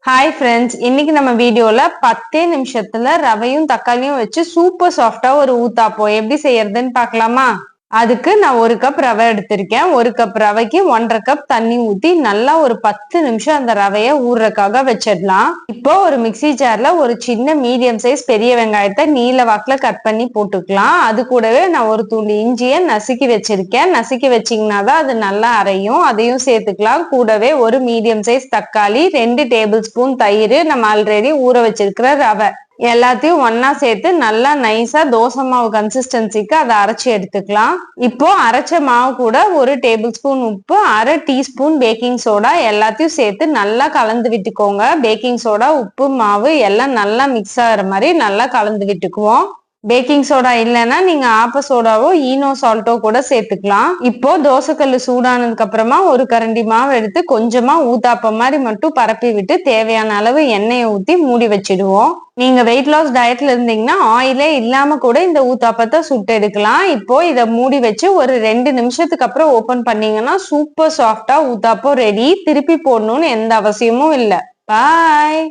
Hi friends, இன்னைக்கு நம்ம வீடியோல 10 நிமிஷத்துல ரவையும் தக்காளியும் வச்சு சூப்பர் சாஃப்டா ஒரு ஊத்தாப்பம் எப்படி செய்யறதுன்னு பார்க்கலாமா? அதுக்கு நான் 1 கப் ரவை எடுத்திருக்கேன். 1 கப் ரவைக்கு 1.5 கப் தண்ணி ஊத்தி நல்லா ஒரு 10 நிமிஷம் அந்த ரவைய ஊறுறதுக்காக வச்சிடலாம். இப்போ ஒரு மிக்ஸி ஜார்ல ஒரு சின்ன மீடியம் சைஸ் பெரிய வெங்காயத்தை நீல வாக்குல கட் பண்ணி போட்டுக்கலாம். அது கூடவே நான் ஒரு துண்டு இஞ்சியை நசுக்கி வச்சிருக்கேன். நசுக்கி வச்சீங்கன்னா தான் அது நல்லா அரையும். அதையும் சேர்த்துக்கலாம். கூடவே ஒரு மீடியம் சைஸ் தக்காளி, 2 டேபிள் ஸ்பூன் தயிர், நம்ம ஆல்ரெடி ஊற வச்சிருக்கிற ரவை எல்லாத்தையும் ஒன்னா சேர்த்து நல்லா நைஸா தோசை மாவு கன்சிஸ்டன்சிக்கு அதை அரைச்சி எடுத்துக்கலாம். இப்போ அரைச்ச மாவு கூட ஒரு டேபிள் ஸ்பூன் உப்பு, அரை டீஸ்பூன் பேக்கிங் சோடா எல்லாத்தையும் சேர்த்து நல்லா கலந்து விட்டுக்கோங்க. பேக்கிங் சோடா, உப்பு, மாவு எல்லாம் நல்லா மிக்ஸ் ஆகிற மாதிரி நல்லா கலந்து விட்டுக்குவோம். பேக்கிங் சோடா இல்லைன்னா நீங்க ஆப்ப சோடாவோ ஈனோ சால்ட்டோ கூட சேர்த்துக்கலாம். இப்போ தோசைக்கல்லு சூடானதுக்கு அப்புறமா ஒரு கரண்டி மாவு எடுத்து கொஞ்சமா ஊத்தாப்பம் மாதிரி மட்டும் பரப்பி விட்டு தேவையான அளவு எண்ணெயை ஊத்தி மூடி வச்சிடுவோம். நீங்க வெயிட் லாஸ் டயட்ல இருந்தீங்கன்னா ஆயிலே இல்லாம கூட இந்த ஊத்தாப்பத்தை சுட்டு எடுக்கலாம். இப்போ இதை மூடி வச்சு ஒரு 2 நிமிஷத்துக்கு அப்புறம் ஓபன் பண்ணீங்கன்னா சூப்பர் சாஃப்டா ஊத்தாப்பம் ரெடி. திருப்பி போடணும்னு எந்த அவசியமும் இல்லை. பாய்.